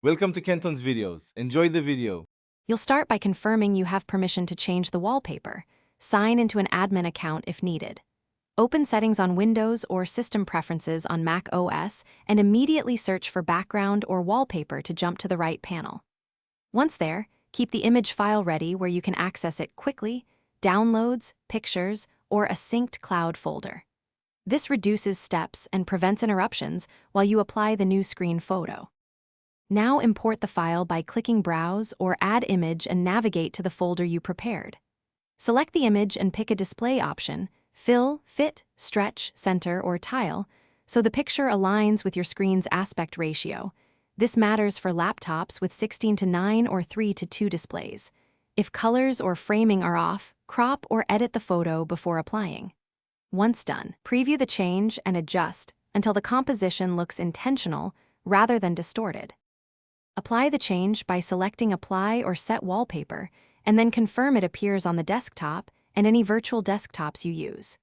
Welcome to Kenton's videos. Enjoy the video. You'll start by confirming you have permission to change the wallpaper. Sign into an admin account if needed. Open Settings on Windows or System Preferences on macOS and immediately search for background or wallpaper to jump to the right panel. Once there, keep the image file ready where you can access it quickly, downloads, pictures, or a synced cloud folder. This reduces steps and prevents interruptions while you apply the new screen photo. Now import the file by clicking Browse or Add Image and navigate to the folder you prepared. Select the image and pick a display option, Fill, Fit, Stretch, Center, or Tile, so the picture aligns with your screen's aspect ratio. This matters for laptops with 16:9 or 3:2 displays. If colors or framing are off, crop or edit the photo before applying. Once done, preview the change and adjust until the composition looks intentional rather than distorted. Apply the change by selecting Apply or Set Wallpaper, and then confirm it appears on the desktop and any virtual desktops you use.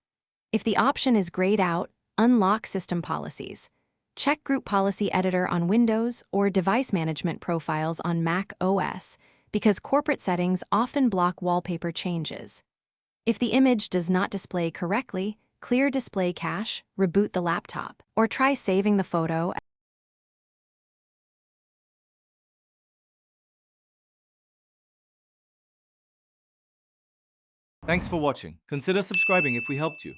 If the option is grayed out, unlock System Policies. Check Group Policy Editor on Windows or Device Management Profiles on Mac OS because corporate settings often block wallpaper changes. If the image does not display correctly, clear display cache, reboot the laptop, or try saving the photo. Thanks for watching. Consider subscribing if we helped you.